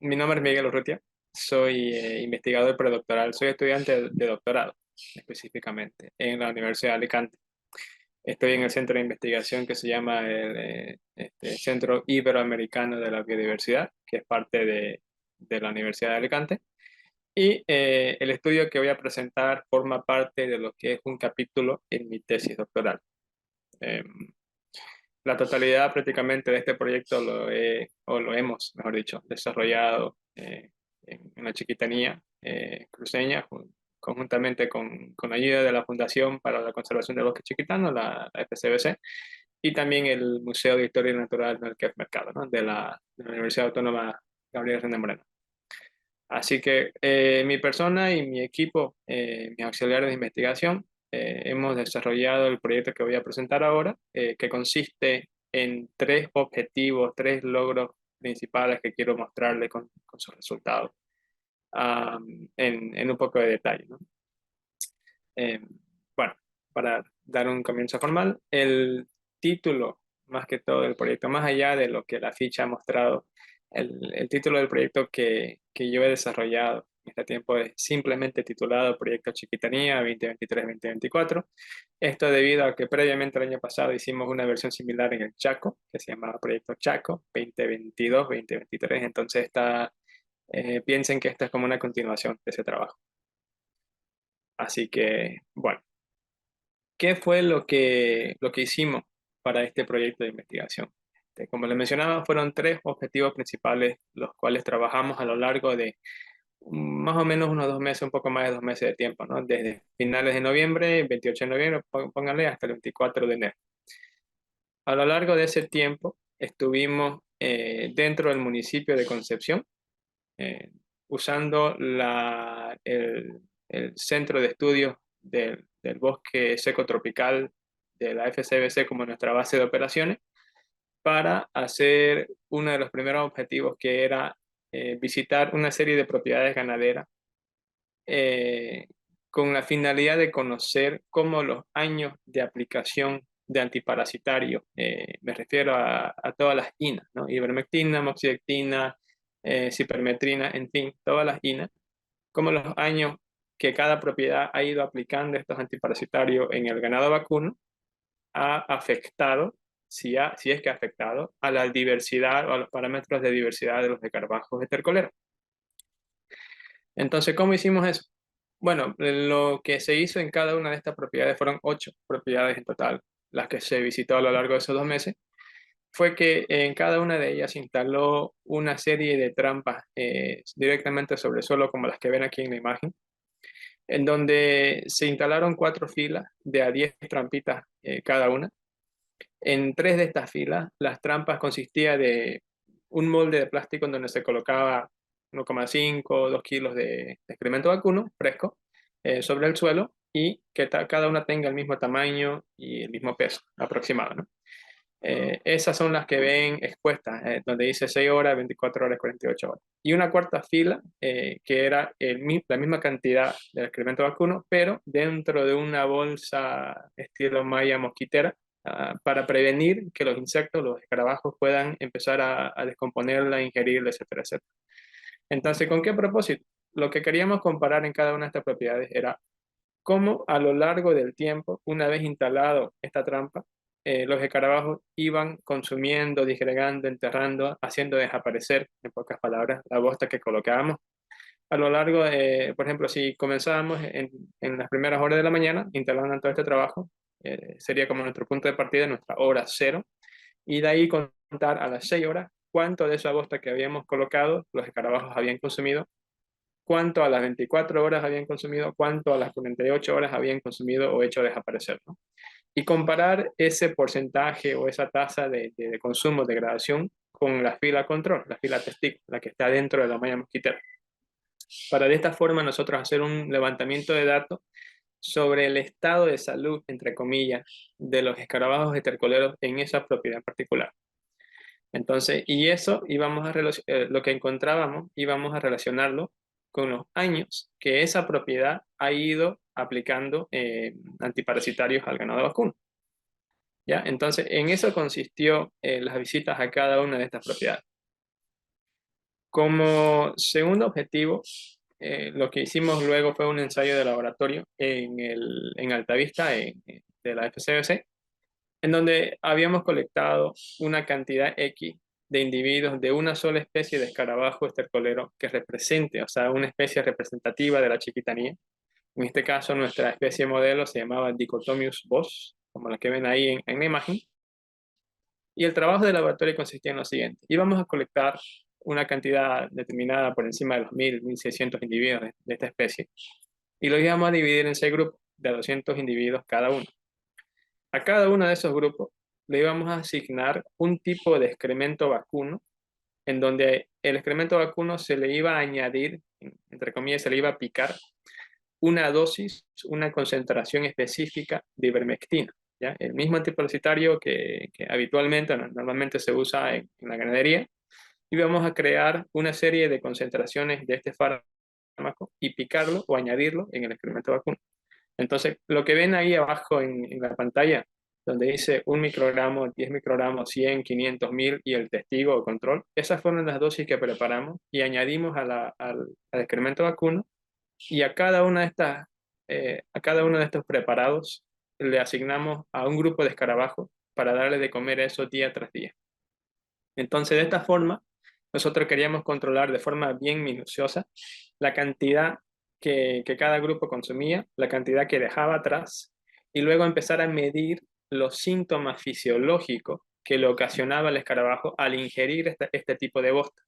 Mi nombre es Miguel Urrutia, soy investigador predoctoral, soy estudiante de doctorado específicamente en la Universidad de Alicante. Estoy en el centro de investigación que se llama el Centro Iberoamericano de la Biodiversidad, que es parte de la Universidad de Alicante. Y el estudio que voy a presentar forma parte de lo que es un capítulo en mi tesis doctoral. Em, la totalidad prácticamente de este proyecto o lo hemos, mejor dicho, desarrollado en la Chiquitanía cruceña, conjuntamente con ayuda de la Fundación para la Conservación del Bosque Chiquitano, la FCBC, y también el Museo de Historia Natural Melquet Mercado, ¿no? de la Universidad Autónoma Gabriel René Moreno. Así que mi persona y mi equipo, mis auxiliares de investigación, hemos desarrollado el proyecto que voy a presentar ahora, que consiste en tres objetivos, tres logros principales que quiero mostrarle con sus resultados, en un poco de detalle, ¿no? Eh, bueno, para dar un comienzo formal, el título, más que todo, del proyecto, más allá de lo que la ficha ha mostrado, el título del proyecto que yo he desarrollado en este tiempo es simplemente titulado Proyecto Chiquitanía 2023-2024. Esto debido a que previamente el año pasado hicimos una versión similar en el Chaco, que se llamaba Proyecto Chaco 2022-2023. Entonces piensen que esta es como una continuación de ese trabajo. Así que, bueno. ¿Qué fue lo que hicimos para este proyecto de investigación? Como les mencionaba, fueron tres objetivos principales, los cuales trabajamos a lo largo de más o menos unos 2 meses, un poco más de 2 meses de tiempo, ¿no? Desde finales de noviembre, 28 de noviembre, pónganle, hasta el 24 de enero. A lo largo de ese tiempo estuvimos dentro del municipio de Concepción, eh, usando el Centro de Estudios del Bosque Seco Tropical de la FCBC como nuestra base de operaciones para hacer uno de los primeros objetivos, que era visitar una serie de propiedades ganaderas eh, con la finalidad de conocer cómo los años de aplicación de antiparasitario, me refiero a todas las INAs, ¿no? Ivermectina, moxidectina, cipermetrina, en fin, todas las INAs, como los años que cada propiedad ha ido aplicando estos antiparasitarios en el ganado vacuno ha afectado, si es que ha afectado, a la diversidad o a los parámetros de diversidad de los escarabajos estercoleros. Entonces, ¿cómo hicimos eso? Bueno, lo que se hizo en cada una de estas propiedades, fueron 8 propiedades en total, las que se visitó a lo largo de esos 2 meses, fue que en cada una de ellas se instaló una serie de trampas directamente sobre el suelo, como las que ven aquí en la imagen, en donde se instalaron 4 filas de a 10 trampitas cada una. En 3 de estas filas, las trampas consistían de un molde de plástico en donde se colocaba 1,5 o 2 kilos de excremento vacuno fresco sobre el suelo, y que cada una tenga el mismo tamaño y el mismo peso aproximado, ¿no? Esas son las que ven expuestas, donde dice 6 horas, 24 horas, 48 horas. Y una cuarta fila, que era la misma cantidad de excremento vacuno, pero dentro de una bolsa estilo malla mosquitera, para prevenir que los insectos, los escarabajos, puedan empezar a descomponerla, ingerirla, etcétera, etcétera. Entonces, ¿con qué propósito? Lo que queríamos comparar en cada una de estas propiedades era cómo a lo largo del tiempo, una vez instalado esta trampa, los escarabajos iban consumiendo, disgregando, enterrando, haciendo desaparecer, en pocas palabras, la bosta que colocábamos. A lo largo, por ejemplo, si comenzábamos en las primeras horas de la mañana instalando todo este trabajo, sería como nuestro punto de partida, nuestra hora cero, y de ahí contar a las 6 horas cuánto de esa bosta que habíamos colocado los escarabajos habían consumido, cuánto a las 24 horas habían consumido, cuánto a las 48 horas habían consumido o hecho desaparecer, ¿no? Y comparar ese porcentaje o esa tasa de consumo, degradación, con la fila control, la fila testigo, la que está dentro de la malla mosquitera. Para de esta forma nosotros hacer un levantamiento de datos sobre el estado de salud, entre comillas, de los escarabajos estercoleros en esa propiedad en particular. Entonces, y eso lo que encontrábamos, íbamos a relacionarlo con los años que esa propiedad ha ido aplicando antiparasitarios al ganado vacuno. ¿Ya? Entonces, en eso consistió las visitas a cada una de estas propiedades. Como segundo objetivo, lo que hicimos luego fue un ensayo de laboratorio en Altavista, de la FCBC, en donde habíamos colectado una cantidad X de individuos de una sola especie de escarabajo estercolero que represente, o sea, una especie representativa de la chiquitanía. En este caso, nuestra especie modelo se llamaba Dichotomius bos, como la que ven ahí en la imagen. Y el trabajo de laboratorio consistía en lo siguiente. Íbamos a colectar una cantidad determinada por encima de los 1.600 individuos de esta especie y los íbamos a dividir en 6 grupos de 200 individuos cada uno. A cada uno de esos grupos le íbamos a asignar un tipo de excremento vacuno, en donde el excremento vacuno se le iba a añadir, entre comillas, se le iba a picar una dosis, una concentración específica de ivermectina, ¿ya? El mismo antiparasitario que habitualmente, normalmente se usa en la ganadería, y vamos a crear una serie de concentraciones de este fármaco y picarlo o añadirlo en el excremento vacuno. Entonces, lo que ven ahí abajo en la pantalla, donde dice 1 microgramo, 10 microgramos, 100, 500, 1000 y el testigo o control, esas fueron las dosis que preparamos y añadimos al excremento vacuno, y a cada uno de estos preparados le asignamos a un grupo de escarabajos para darle de comer eso día tras día. Entonces, de esta forma, nosotros queríamos controlar de forma bien minuciosa la cantidad que cada grupo consumía, la cantidad que dejaba atrás, y luego empezar a medir los síntomas fisiológicos que le ocasionaba el escarabajo al ingerir este tipo de bosta.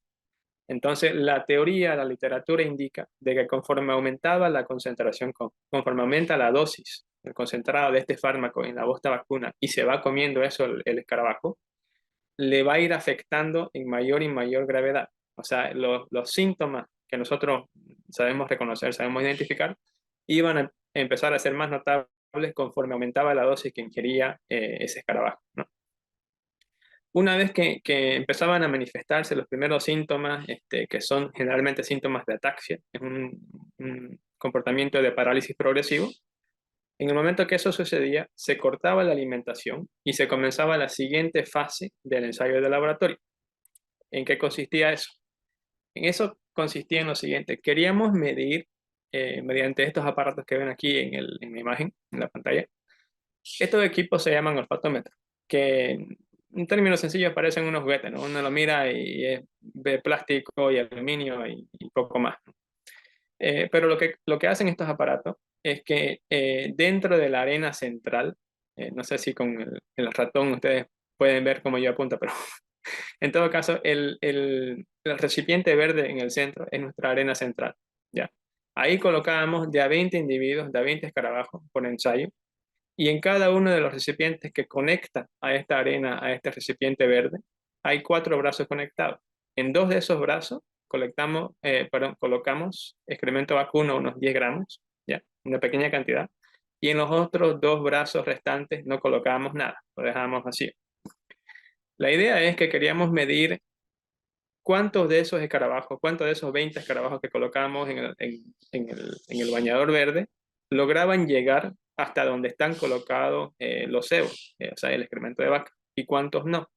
Entonces, la teoría, la literatura indica de que conforme aumentaba la concentración, conforme aumenta la dosis, el concentrado de este fármaco en la bosta vacuna y se va comiendo eso el escarabajo, le va a ir afectando en mayor y mayor gravedad. O sea, los síntomas que nosotros sabemos reconocer, sabemos identificar, iban a empezar a ser más notables conforme aumentaba la dosis que ingería ese escarabajo, ¿no? Una vez que empezaban a manifestarse los primeros síntomas, que son generalmente síntomas de ataxia, es un comportamiento de parálisis progresivo, en el momento que eso sucedía, se cortaba la alimentación y se comenzaba la siguiente fase del ensayo de laboratorio. ¿En qué consistía eso? En eso consistía en lo siguiente. Queríamos medir, mediante estos aparatos que ven aquí en la imagen, en la pantalla. Estos equipos se llaman olfatómetros, que en términos sencillos parecen unos juguetes, ¿no? Uno lo mira y es de plástico y aluminio y poco más, ¿no? Pero lo que hacen estos aparatos es que dentro de la arena central, no sé si con el ratón ustedes pueden ver cómo yo apunto, pero en todo caso, el recipiente verde en el centro es nuestra arena central, ¿ya? Ahí colocábamos de a 20 individuos, de a 20 escarabajos por ensayo, y en cada uno de los recipientes que conecta a esta arena, a este recipiente verde, hay 4 brazos conectados. En 2 de esos brazos colocamos excremento vacuno, unos 10 gramos, ¿ya? Una pequeña cantidad. Y en los otros 2 brazos restantes no colocamos nada, lo dejamos vacío. La idea es que queríamos medir cuántos de esos escarabajos, cuántos de esos 20 escarabajos que colocamos en el bañador verde lograban llegar hasta donde están colocados los cebos, o sea, el excremento de vaca, y cuántos no.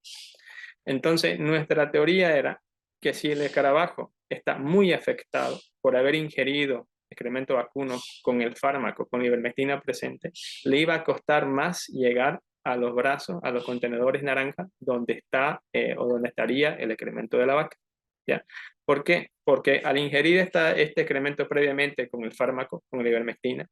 Entonces, nuestra teoría era que si el escarabajo está muy afectado por haber ingerido excremento vacuno con el fármaco, con la ivermectina presente, le iba a costar más llegar a los brazos, a los contenedores naranja, donde está o donde estaría el excremento de la vaca, ¿ya? ¿Por qué? Porque al ingerir este excremento previamente con el fármaco, con la ivermectina,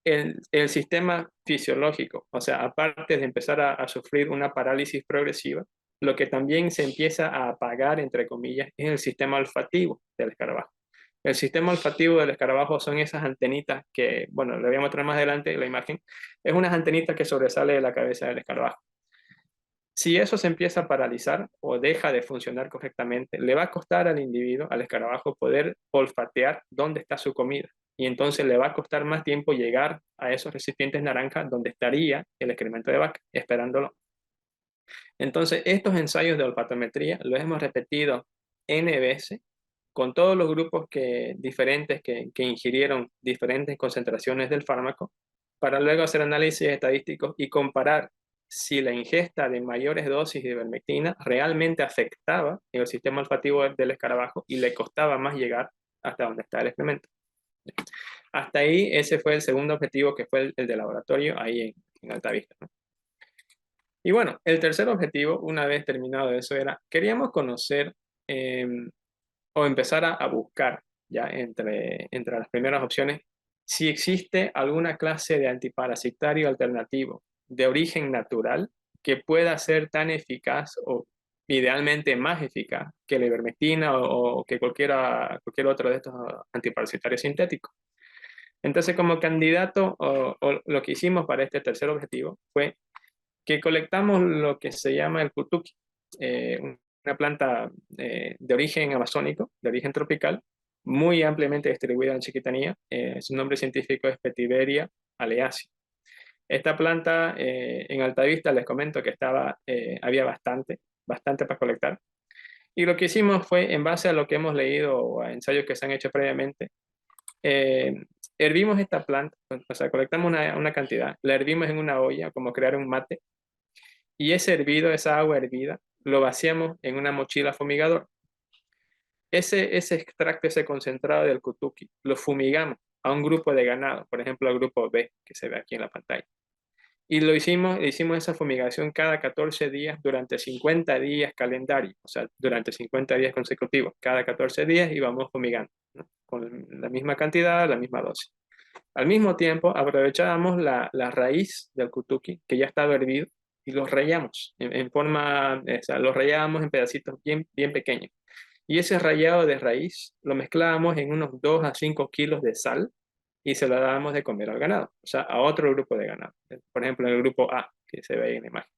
el sistema fisiológico, o sea, aparte de empezar a sufrir una parálisis progresiva, lo que también se empieza a apagar, entre comillas, es el sistema olfativo del escarabajo. El sistema olfativo del escarabajo son esas antenitas que, bueno, le voy a mostrar más adelante la imagen, es unas antenitas que sobresale de la cabeza del escarabajo. Si eso se empieza a paralizar o deja de funcionar correctamente, le va a costar al individuo, al escarabajo, poder olfatear dónde está su comida. Y entonces le va a costar más tiempo llegar a esos recipientes naranjas donde estaría el excremento de vaca, esperándolo. Entonces, estos ensayos de olfatometría los hemos repetido N veces con todos los grupos diferentes que ingirieron diferentes concentraciones del fármaco, para luego hacer análisis estadísticos y comparar si la ingesta de mayores dosis de ivermectina realmente afectaba el sistema olfativo del escarabajo y le costaba más llegar hasta donde está el excremento. Hasta ahí, ese fue el segundo objetivo, que fue el de laboratorio, ahí en Altavista, ¿no? Y bueno, el tercer objetivo, una vez terminado eso, era, queríamos conocer eh, o empezar a buscar, ya entre las primeras opciones, si existe alguna clase de antiparasitario alternativo de origen natural que pueda ser tan eficaz o idealmente más eficaz que la ivermectina o que cualquier otro de estos antiparasitarios sintéticos. Entonces, como candidato, o lo que hicimos para este tercer objetivo fue que colectamos lo que se llama el cutuqui, eh, una planta de origen amazónico, de origen tropical, muy ampliamente distribuida en Chiquitanía. Su nombre científico es Petiveria aleacia. Esta planta en Altavista les comento que había bastante para colectar. Y lo que hicimos fue, en base a lo que hemos leído o a ensayos que se han hecho previamente, eh, hervimos esta planta, o sea, colectamos una cantidad, la hervimos en una olla, como crear un mate, y ese hervido, esa agua hervida, lo vaciamos en una mochila fumigador. Ese extracto, ese concentrado del cutuqui, lo fumigamos a un grupo de ganado, por ejemplo, al grupo B, que se ve aquí en la pantalla. Y hicimos esa fumigación cada 14 días durante 50 días calendario, o sea, durante 50 días consecutivos. Cada 14 días íbamos fumigando, ¿no? Con la misma cantidad, la misma dosis. Al mismo tiempo, aprovechábamos la raíz del cutuqui, que ya estaba hervido, y los rayamos en forma, o sea, los rayábamos en pedacitos bien pequeños. Y ese rallado de raíz lo mezclábamos en unos 2 a 5 kilos de sal y se lo dábamos de comer al ganado, o sea, a otro grupo de ganado. Por ejemplo, el grupo A, que se ve ahí en la imagen.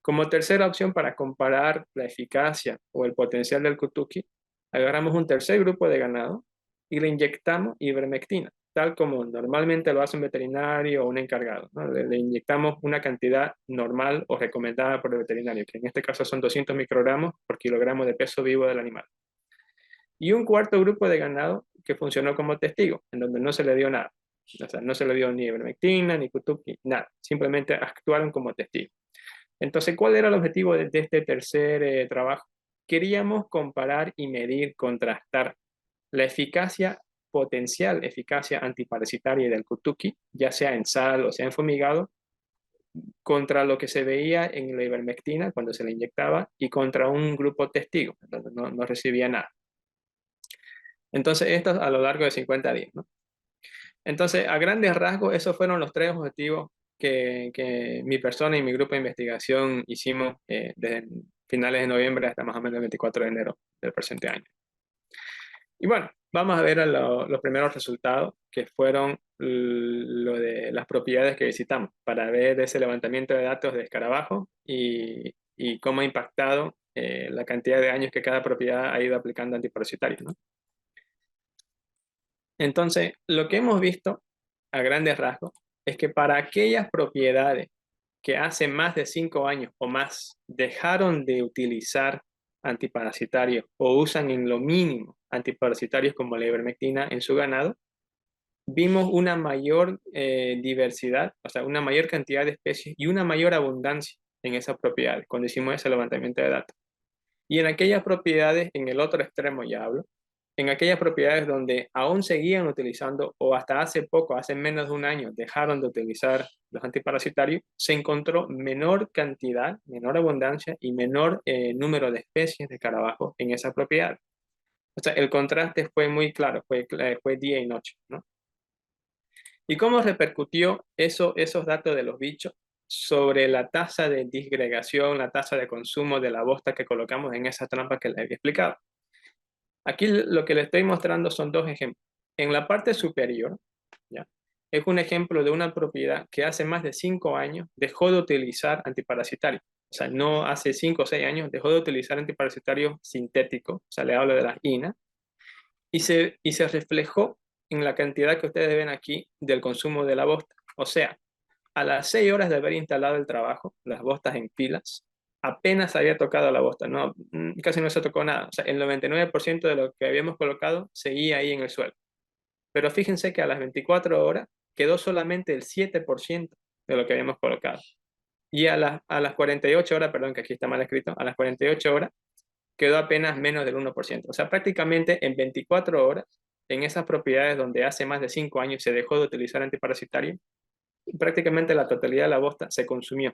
Como tercera opción para comparar la eficacia o el potencial del cutuqui, agarramos un tercer grupo de ganado y le inyectamos ivermectina, tal como normalmente lo hace un veterinario o un encargado, ¿no? Le inyectamos una cantidad normal o recomendada por el veterinario, que en este caso son 200 microgramos por kilogramo de peso vivo del animal. Y un cuarto grupo de ganado que funcionó como testigo, en donde no se le dio nada. O sea, no se le dio ni ivermectina, ni cutuqui, nada. Simplemente actuaron como testigos. Entonces, ¿cuál era el objetivo de este tercer trabajo? Queríamos comparar y medir, contrastar la potencial eficacia antiparasitaria del cutuqui, ya sea en sal o sea en fumigado, contra lo que se veía en la ivermectina cuando se le inyectaba y contra un grupo testigo, donde no recibía nada. Entonces, esto a lo largo de 50 días, ¿no? Entonces, a grandes rasgos, esos fueron los tres objetivos que mi persona y mi grupo de investigación hicimos desde finales de noviembre hasta más o menos el 24 de enero del presente año. Y bueno, vamos a ver los primeros resultados, que fueron lo de las propiedades que visitamos, para ver ese levantamiento de datos de escarabajo y cómo ha impactado la cantidad de años que cada propiedad ha ido aplicando antiparasitarios, ¿no? Entonces, lo que hemos visto a grandes rasgos es que para aquellas propiedades que hace más de 5 años o más dejaron de utilizar antiparasitarios o usan en lo mínimo antiparasitarios como la ivermectina en su ganado, vimos una mayor diversidad, o sea, una mayor cantidad de especies y una mayor abundancia en esas propiedades cuando hicimos ese levantamiento de datos. Y en aquellas propiedades, en el otro extremo ya hablo, en aquellas propiedades donde aún seguían utilizando o hasta hace poco, hace menos de un año, dejaron de utilizar los antiparasitarios, se encontró menor cantidad, menor abundancia y menor número de especies de escarabajos en esa propiedad. O sea, el contraste fue muy claro, fue día y noche, ¿no? ¿Y cómo repercutió esos datos de los bichos sobre la tasa de disgregación, la tasa de consumo de la bosta que colocamos en esa trampa que les había explicado? Aquí lo que les estoy mostrando son dos ejemplos. En la parte superior, ¿ya? Es un ejemplo de una propiedad que hace más de 5 años dejó de utilizar antiparasitarios. O sea, no hace 5 o 6 años dejó de utilizar antiparasitarios sintéticos, o sea, le hablo de las INA, y se reflejó en la cantidad que ustedes ven aquí del consumo de la bosta. O sea, a las 6 horas de haber instalado el trabajo, las bostas en filas, apenas había tocado la bosta, no, casi no se tocó nada. O sea, el 99% de lo que habíamos colocado seguía ahí en el suelo. Pero fíjense que a las 24 horas quedó solamente el 7% de lo que habíamos colocado. Y a las 48 horas, perdón, que aquí está mal escrito, a las 48 horas quedó apenas menos del 1%. O sea, prácticamente en 24 horas, en esas propiedades donde hace más de 5 años se dejó de utilizar antiparasitario, prácticamente la totalidad de la bosta se consumió.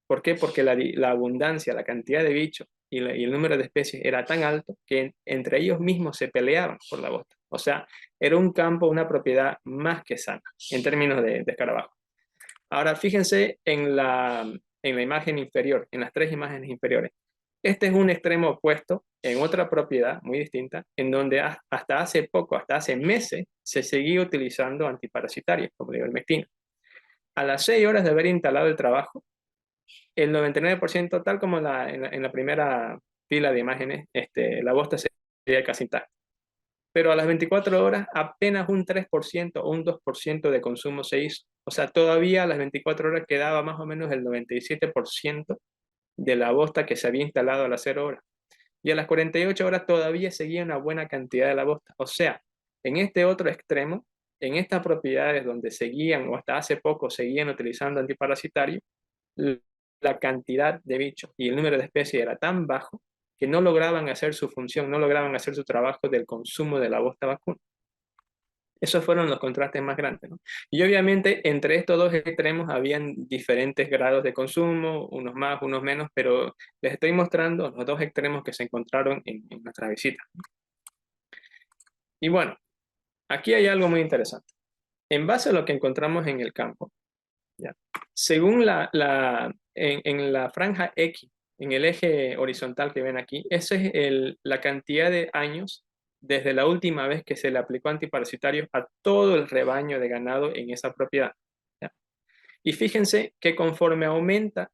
¿Por qué? Porque la abundancia, la cantidad de bichos y el número de especies era tan alto que entre ellos mismos se peleaban por la bosta. O sea, era un campo, una propiedad más que sana en términos de escarabajo. Ahora, fíjense en la imagen inferior, en las tres imágenes inferiores. Este es un extremo opuesto en otra propiedad muy distinta, en donde hasta hace poco, hasta hace meses, se seguía utilizando antiparasitarios, como la ivermectina. A las 6 horas de haber instalado el trabajo, el 99%, tal como en la primera fila de imágenes, la bosta sería casi intacta. Pero a las 24 horas apenas un 3% o un 2% de consumo se hizo. O sea, todavía a las 24 horas quedaba más o menos el 97% de la bosta que se había instalado a las 0 horas. Y a las 48 horas todavía seguía una buena cantidad de la bosta. O sea, en este otro extremo, en estas propiedades donde seguían o hasta hace poco seguían utilizando antiparasitarios, la cantidad de bichos y el número de especies era tan bajo que no lograban hacer su función, no lograban hacer su trabajo del consumo de la bosta vacuna. Esos fueron los contrastes más grandes, ¿no? Y obviamente entre estos dos extremos habían diferentes grados de consumo, unos más, unos menos, pero les estoy mostrando los dos extremos que se encontraron en nuestra visita. Y bueno, aquí hay algo muy interesante. En base a lo que encontramos en el campo, ¿ya? Según en la franja X, en el eje horizontal que ven aquí, esa es la cantidad de años desde la última vez que se le aplicó antiparasitarios a todo el rebaño de ganado en esa propiedad, ¿ya? Y fíjense que conforme aumenta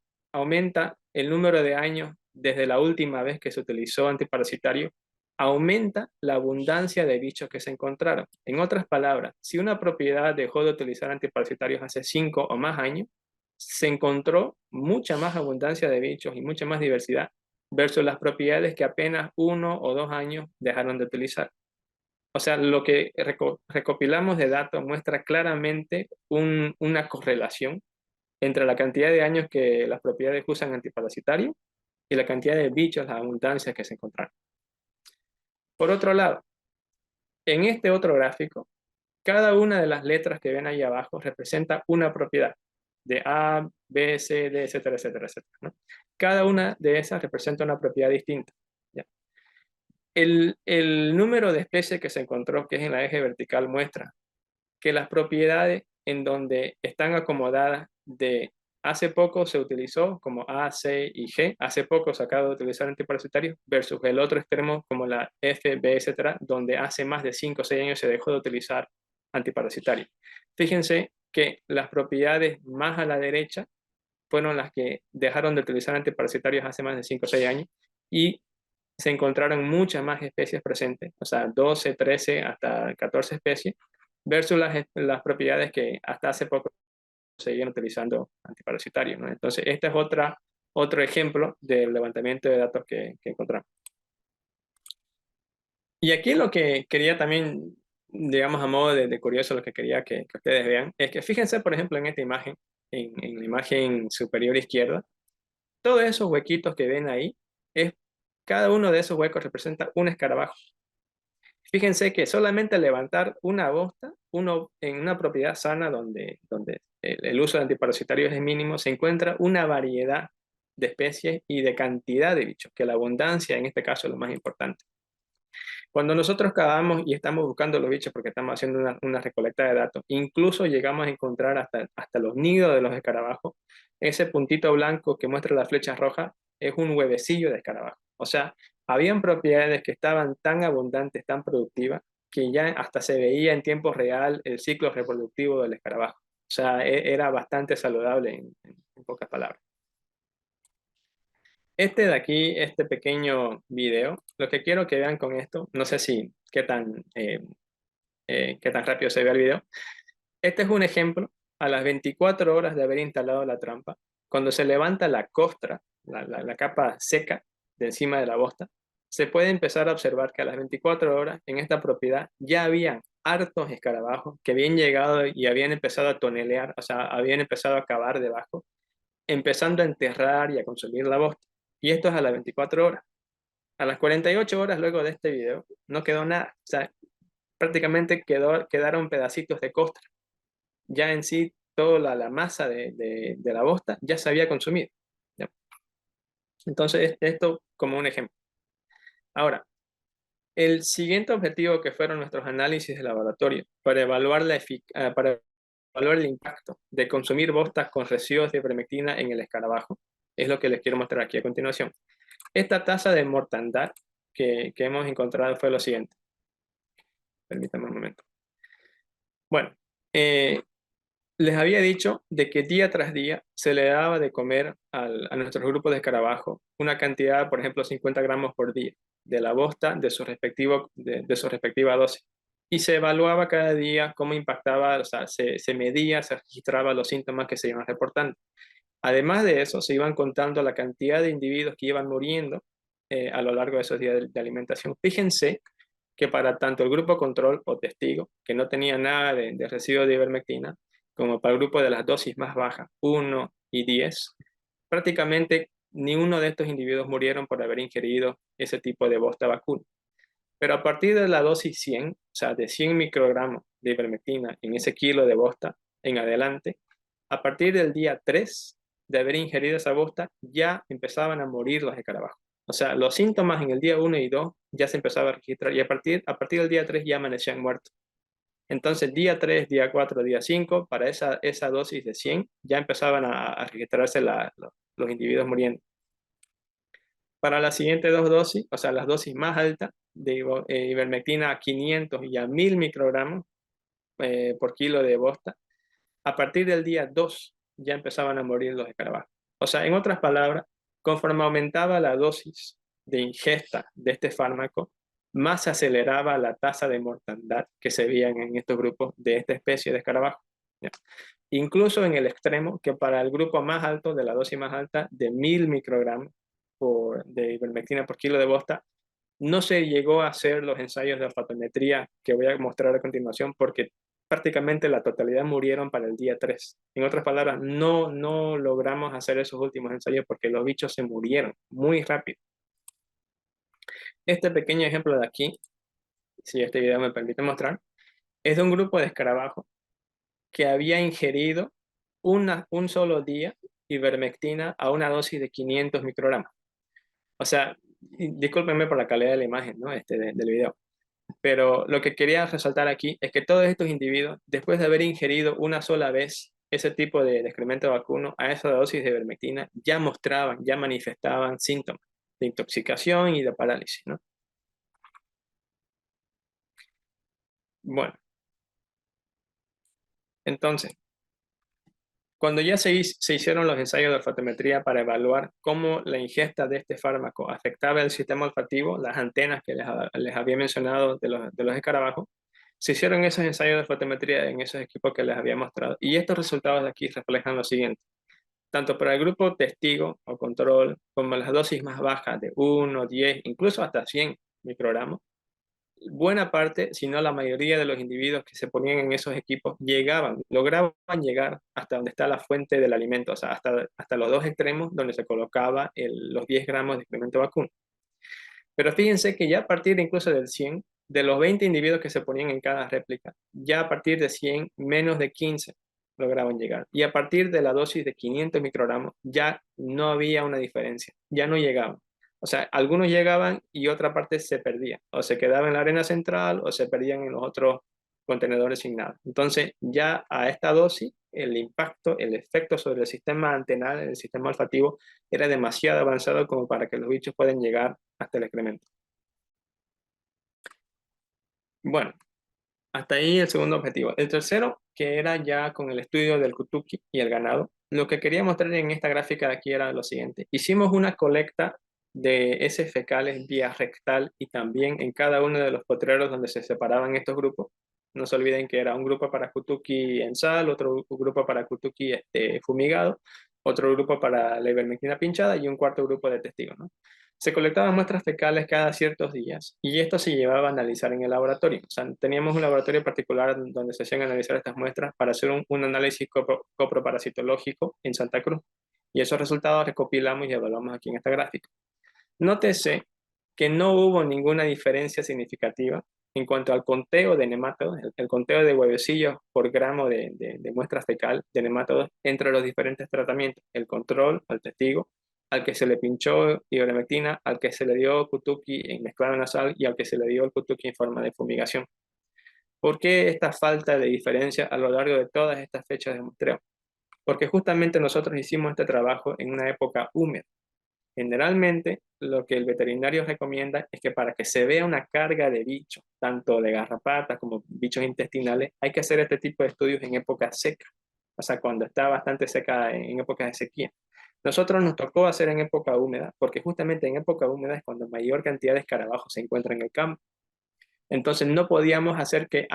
el número de años desde la última vez que se utilizó antiparasitario, aumenta la abundancia de bichos que se encontraron. En otras palabras, si una propiedad dejó de utilizar antiparasitarios hace 5 o más años, se encontró mucha más abundancia de bichos y mucha más diversidad versus las propiedades que apenas 1 o 2 años dejaron de utilizar. O sea, lo que recopilamos de datos muestra claramente una correlación entre la cantidad de años que las propiedades usan antiparasitarios y la cantidad de bichos, las abundancias que se encontraron. Por otro lado, en este otro gráfico, cada una de las letras que ven ahí abajo representa una propiedad de A, B, C, D, etcétera, etcétera, etcétera, ¿no? Cada una de esas representa una propiedad distinta, ¿ya? El número de especies que se encontró, que es en la eje vertical, muestra que las propiedades en donde están acomodadas de hace poco se utilizó como A, C y G, hace poco se acaba de utilizar antiparasitarios, versus el otro extremo como la F, B, etcétera, donde hace más de 5 o 6 años se dejó de utilizar antiparasitarios. Fíjense que las propiedades más a la derecha fueron las que dejaron de utilizar antiparasitarios hace más de 5 o 6 años y se encontraron muchas más especies presentes, o sea, 12, 13, hasta 14 especies, versus las propiedades que hasta hace poco seguían utilizando antiparasitarios, ¿no? Entonces, este es otro ejemplo del levantamiento de datos que encontramos. Y aquí lo que quería también, digamos a modo de curioso, lo que quería que ustedes vean, es que fíjense, por ejemplo, en esta imagen, en la imagen superior izquierda, todos esos huequitos que ven ahí, cada uno de esos huecos representa un escarabajo. Fíjense que solamente levantar una bosta, uno en una propiedad sana donde el uso de antiparasitarios es mínimo, se encuentra una variedad de especies y de cantidad de bichos, que la abundancia en este caso es lo más importante. Cuando nosotros cavamos y estamos buscando los bichos porque estamos haciendo una recolecta de datos, incluso llegamos a encontrar hasta los nidos de los escarabajos. Ese puntito blanco que muestra la flecha roja es un huevecillo de escarabajo. O sea, habían propiedades que estaban tan abundantes, tan productivas, que ya hasta se veía en tiempo real el ciclo reproductivo del escarabajo. O sea, era bastante saludable en pocas palabras. Este de aquí, este pequeño video, lo que quiero que vean con esto, no sé si qué tan rápido se ve el video. Este es un ejemplo a las 24 horas de haber instalado la trampa, cuando se levanta la costra, la capa seca de encima de la bosta, se puede empezar a observar que a las 24 horas en esta propiedad ya habían hartos escarabajos que habían llegado y habían empezado a tonelear, o sea, habían empezado a cavar debajo empezando a enterrar y a consumir la bosta. Y esto es a las 24 horas. A las 48 horas luego de este video, no quedó nada. O sea, prácticamente quedaron pedacitos de costra. Ya en sí, toda la masa de la bosta ya se había consumido. ¿Ya? Entonces, esto como un ejemplo. Ahora, el siguiente objetivo que fueron nuestros análisis de laboratorio para evaluar, para evaluar el impacto de consumir bostas con residuos de ivermectina en el escarabajo es lo que les quiero mostrar aquí a continuación. Esta tasa de mortandad que hemos encontrado fue lo siguiente. Permítanme un momento. Bueno, les había dicho de que día tras día se le daba de comer a nuestros grupos de escarabajo una cantidad, por ejemplo, 50 gramos por día de la bosta de su respectiva dosis. Y se evaluaba cada día cómo impactaba, o sea, se medía, se registraba los síntomas que se iban reportando. Además de eso, se iban contando la cantidad de individuos que iban muriendo a lo largo de esos días de alimentación. Fíjense que para tanto el grupo control o testigo, que no tenía nada de residuo de ivermectina, como para el grupo de las dosis más bajas, 1 y 10, prácticamente ni uno de estos individuos murieron por haber ingerido ese tipo de bosta vacuna. Pero a partir de la dosis 100, o sea, de 100 microgramos de ivermectina en ese kilo de bosta en adelante, a partir del día 3 de haber ingerido esa bosta, ya empezaban a morir los escarabajos. O sea, los síntomas en el día 1 y 2 ya se empezaba a registrar y a partir del día 3 ya amanecían muertos. Entonces, día 3, día 4, día 5, para esa dosis de 100, ya empezaban a registrarse los individuos muriendo. Para las siguientes dos dosis, o sea, las dosis más altas de ivermectina a 500 y a 1000 microgramos por kilo de bosta, a partir del día 2 ya empezaban a morir los escarabajos. O sea, en otras palabras, conforme aumentaba la dosis de ingesta de este fármaco, más se aceleraba la tasa de mortandad que se veían en estos grupos de esta especie de escarabajo. ¿Ya? Incluso en el extremo, que para el grupo más alto, de la dosis más alta, de 1000 microgramos de ivermectina por kilo de bosta, no se llegó a hacer los ensayos de olfatometría que voy a mostrar a continuación porque prácticamente la totalidad murieron para el día 3. En otras palabras, no logramos hacer esos últimos ensayos porque los bichos se murieron muy rápido. Este pequeño ejemplo de aquí, si este video me permite mostrar, es de un grupo de escarabajos que había ingerido un solo día ivermectina a una dosis de 500 microgramos. O sea, discúlpenme por la calidad de la imagen, ¿no? Del video. Pero lo que quería resaltar aquí es que todos estos individuos, después de haber ingerido una sola vez ese tipo de excremento vacuno a esa dosis de ivermectina, ya mostraban, ya manifestaban síntomas de intoxicación y de parálisis, ¿no? Bueno, entonces, cuando ya se hicieron los ensayos de olfatometría para evaluar cómo la ingesta de este fármaco afectaba el sistema olfativo, las antenas que les había mencionado de los escarabajos, se hicieron esos ensayos de olfatometría en esos equipos que les había mostrado. Y estos resultados de aquí reflejan lo siguiente. Tanto para el grupo testigo o control, como las dosis más bajas de 1, 10, incluso hasta 100 microgramos, buena parte, si no la mayoría de los individuos que se ponían en esos equipos lograban llegar hasta donde está la fuente del alimento, o sea, hasta los dos extremos donde se colocaba los 10 gramos de excremento vacuno. Pero fíjense que ya a partir incluso del 100, de los 20 individuos que se ponían en cada réplica, ya a partir de 100, menos de 15 lograban llegar. Y a partir de la dosis de 500 microgramos, ya no había una diferencia, ya no llegaban. O sea, algunos llegaban y otra parte se perdía, o se quedaba en la arena central o se perdían en los otros contenedores sin nada. Entonces, ya a esta dosis, el impacto, el efecto sobre el sistema antenal, el sistema olfativo, era demasiado avanzado como para que los bichos puedan llegar hasta el excremento. Bueno, hasta ahí el segundo objetivo. El tercero, que era ya con el estudio del cutuqui y el ganado, lo que quería mostrar en esta gráfica de aquí era lo siguiente. Hicimos una colecta de heces fecales vía rectal y también en cada uno de los potreros donde se separaban estos grupos. No se olviden que era un grupo para cutuqui en sal, otro grupo para cutuqui fumigado, otro grupo para la ivermectina pinchada y un cuarto grupo de testigos, ¿no? Se colectaban muestras fecales cada ciertos días y esto se llevaba a analizar en el laboratorio. O sea, teníamos un laboratorio particular donde se hacían analizar estas muestras para hacer un análisis coproparasitológico en Santa Cruz. Y esos resultados recopilamos y evaluamos aquí en esta gráfica. Nótese que no hubo ninguna diferencia significativa en cuanto al conteo de nemátodos, el conteo de huevecillos por gramo de muestra fecal de nemátodos entre los diferentes tratamientos, el control, al testigo, al que se le pinchó ivermectina, al que se le dio Kutuki en mezclado nasal y al que se le dio el Kutuki en forma de fumigación. ¿Por qué esta falta de diferencia a lo largo de todas estas fechas de muestreo? Porque justamente nosotros hicimos este trabajo en una época húmeda. Generalmente, lo que el veterinario recomienda es que para que se vea una carga de bichos, tanto de garrapatas como bichos intestinales, hay que hacer este tipo de estudios en época seca, o sea, cuando está bastante seca en épocas de sequía. Nosotros nos tocó hacer en época húmeda, porque justamente en época húmeda es cuando mayor cantidad de escarabajos se encuentra en el campo. Entonces no podíamos hacer que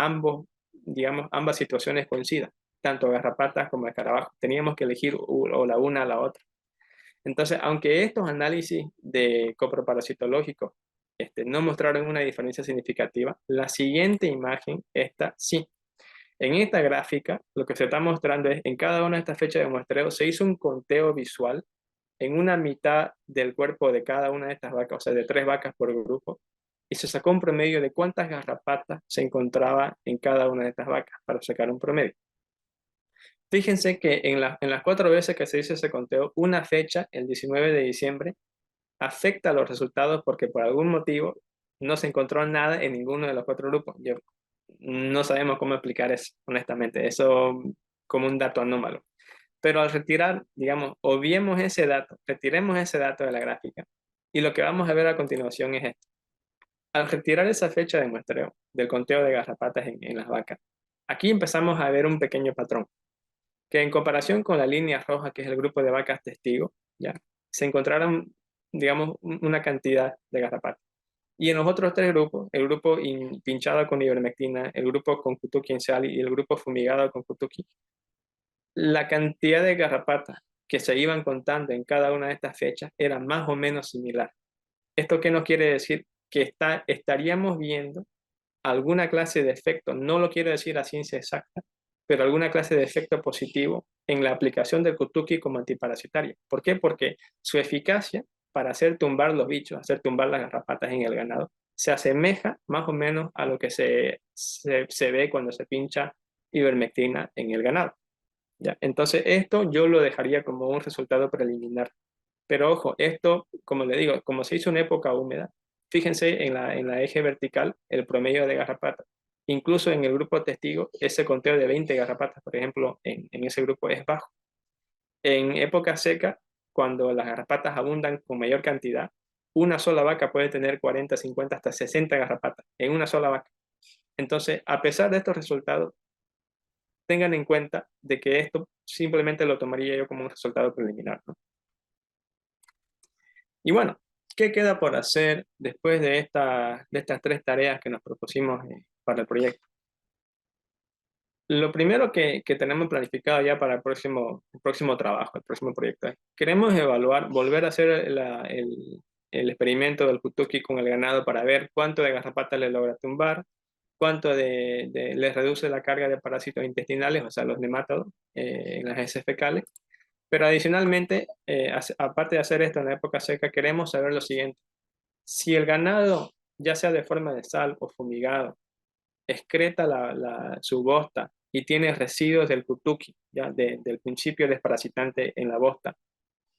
digamos, ambas situaciones coincidan, tanto garrapatas como escarabajos. Teníamos que elegir o la una o la otra. Entonces, aunque estos análisis de coproparasitológicos no mostraron una diferencia significativa, la siguiente imagen, esta sí. En esta gráfica, lo que se está mostrando es, en cada una de estas fechas de muestreo, se hizo un conteo visual en una mitad del cuerpo de cada una de estas vacas, o sea, de 3 vacas por grupo, y se sacó un promedio de cuántas garrapatas se encontraba en cada una de estas vacas para sacar un promedio. Fíjense que en las 4 veces que se hizo ese conteo, una fecha, el 19 de diciembre, afecta los resultados porque por algún motivo no se encontró nada en ninguno de los 4 grupos. No sabemos cómo explicar eso, honestamente, eso como un dato anómalo. Pero al retirar, digamos, obviemos ese dato, retiremos ese dato de la gráfica y lo que vamos a ver a continuación es esto. Al retirar esa fecha de muestreo del conteo de garrapatas en las vacas, aquí empezamos a ver un pequeño patrón que en comparación con la línea roja, que es el grupo de vacas testigo, ¿ya? Se encontraron, digamos, una cantidad de garrapatas. Y en los otros 3 grupos, el grupo pinchado con ivermectina, el grupo con Kutuki en sal y el grupo fumigado con Kutuki, la cantidad de garrapatas que se iban contando en cada una de estas fechas era más o menos similar. ¿Esto qué nos quiere decir? Que estaríamos viendo alguna clase de efecto, no lo quiero decir a ciencia exacta, pero alguna clase de efecto positivo en la aplicación del Kutuki como antiparasitario. ¿Por qué? Porque su eficacia para hacer tumbar los bichos, hacer tumbar las garrapatas en el ganado, se asemeja más o menos a lo que se ve cuando se pincha ivermectina en el ganado. ¿Ya? Entonces, esto yo lo dejaría como un resultado preliminar. Pero ojo, esto, como le digo, como se hizo en época húmeda, fíjense en la eje vertical el promedio de garrapatas. Incluso en el grupo testigo, ese conteo de 20 garrapatas, por ejemplo, en ese grupo es bajo. En época seca, cuando las garrapatas abundan con mayor cantidad, una sola vaca puede tener 40, 50, hasta 60 garrapatas en una sola vaca. Entonces, a pesar de estos resultados, tengan en cuenta de que esto simplemente lo tomaría yo como un resultado preliminar, ¿no? Y bueno, ¿qué queda por hacer después de estas 3 tareas que nos propusimos para el proyecto? Lo primero que tenemos planificado ya para el próximo trabajo, el próximo proyecto, es queremos evaluar, volver a hacer el experimento del Kutuki con el ganado para ver cuánto de garrapata le logra tumbar, cuánto le reduce la carga de parásitos intestinales, o sea, los nemátodos en las heces fecales. Pero adicionalmente, aparte de hacer esto en la época seca, queremos saber lo siguiente. Si el ganado, ya sea de forma de sal o fumigado, excreta su bosta y tiene residuos del Kutuki, ¿ya? Del principio desparasitante en la bosta,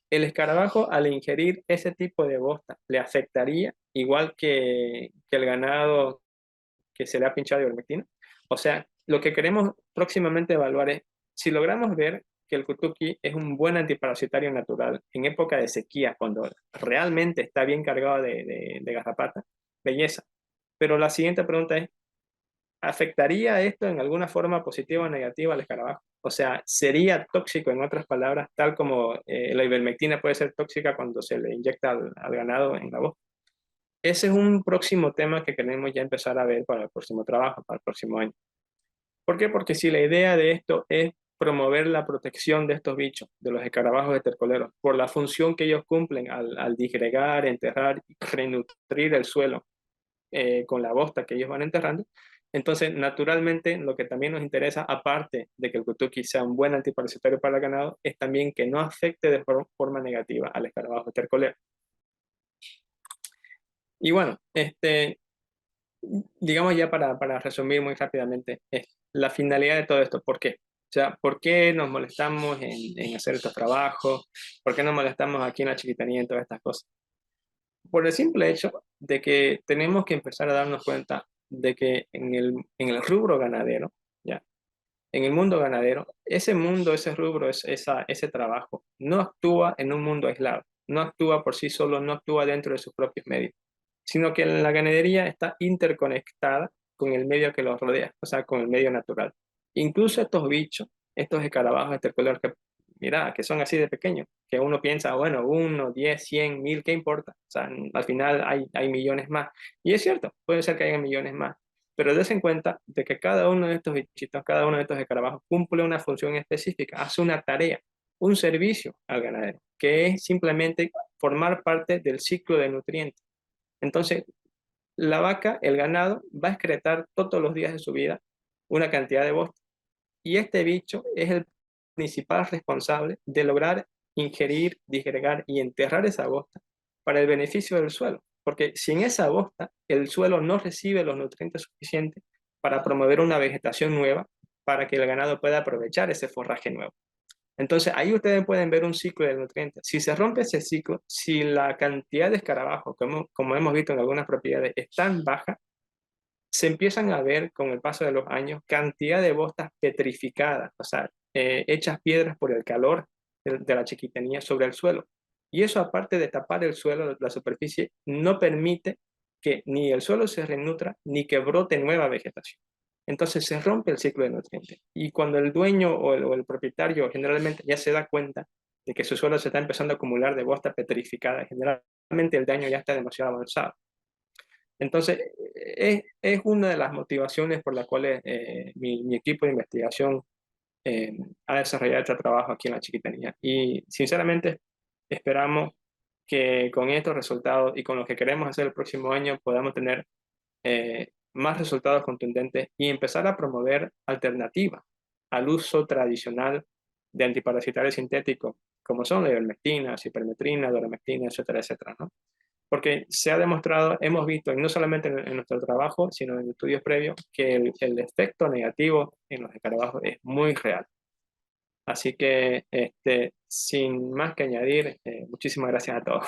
el escarabajo al ingerir ese tipo de bosta le afectaría igual que el ganado que se le ha pinchado ivermectina. O sea, lo que queremos próximamente evaluar es si logramos ver que el Kutuki es un buen antiparasitario natural en época de sequía, cuando realmente está bien cargado de garrapata, belleza. Pero la siguiente pregunta es, ¿afectaría esto en alguna forma positiva o negativa al escarabajo? O sea, ¿sería tóxico, en otras palabras, tal como la ivermectina puede ser tóxica cuando se le inyecta al ganado en la boca? Ese es un próximo tema que queremos ya empezar a ver para el próximo trabajo, para el próximo año. ¿Por qué? Porque si la idea de esto es promover la protección de estos bichos, de los escarabajos estercoleros, por la función que ellos cumplen al disgregar, enterrar y renutrir el suelo con la bosta que ellos van enterrando, Entonces, naturalmente, lo que también nos interesa, aparte de que el cutuqui sea un buen antiparasitario para el ganado, es también que no afecte de forma negativa al escarabajo estercolero. Y bueno, digamos ya para resumir muy rápidamente, la finalidad de todo esto, ¿por qué? O sea, ¿por qué nos molestamos en hacer estos trabajos? ¿Por qué nos molestamos aquí en la chiquitanía en todas estas cosas? Por el simple hecho de que tenemos que empezar a darnos cuenta de que en el rubro ganadero, ¿ya? En el mundo ganadero, ese mundo, ese rubro, ese trabajo, no actúa en un mundo aislado, no actúa por sí solo, no actúa dentro de sus propios medios, sino que la ganadería está interconectada con el medio que los rodea, o sea, con el medio natural. Incluso estos bichos, estos escarabajos estercoleros que, mira, que son así de pequeños, que uno piensa, bueno, 1, 10, 100, 1000, ¿qué importa? O sea, al final hay millones más. Y es cierto, puede ser que haya millones más, pero des en cuenta de que cada uno de estos bichitos, cada uno de estos escarabajos cumple una función específica, hace una tarea, un servicio al ganadero, que es simplemente formar parte del ciclo de nutrientes. Entonces, la vaca, el ganado, va a excretar todos los días de su vida una cantidad de bosta. Y este bicho es el principal responsable de lograr ingerir, disgregar y enterrar esa bosta para el beneficio del suelo. Porque sin esa bosta, el suelo no recibe los nutrientes suficientes para promover una vegetación nueva para que el ganado pueda aprovechar ese forraje nuevo. Entonces, ahí ustedes pueden ver un ciclo de nutrientes. Si se rompe ese ciclo, si la cantidad de escarabajos, como hemos visto en algunas propiedades, es tan baja, se empiezan a ver con el paso de los años cantidad de bostas petrificadas, o sea, hechas piedras por el calor de la chiquitanía sobre el suelo. Y eso, aparte de tapar el suelo, la superficie, no permite que ni el suelo se renutra ni que brote nueva vegetación. Entonces se rompe el ciclo de nutrientes. Y cuando el dueño o el propietario generalmente ya se da cuenta de que su suelo se está empezando a acumular de bosta petrificada, generalmente el daño ya está demasiado avanzado. Entonces, es una de las motivaciones por las cuales mi equipo de investigación ha desarrollado este trabajo aquí en la Chiquitanía. Y sinceramente esperamos que con estos resultados y con lo que queremos hacer el próximo año podamos tener más resultados contundentes y empezar a promover alternativas al uso tradicional de antiparasitarios sintéticos, como son la ivermectina, cipermetrina, doramectina, etcétera, etcétera, ¿no? Porque se ha demostrado, hemos visto, y no solamente en nuestro trabajo, sino en estudios previos, que el efecto negativo en los escarabajos es muy real. Así que, sin más que añadir, muchísimas gracias a todos.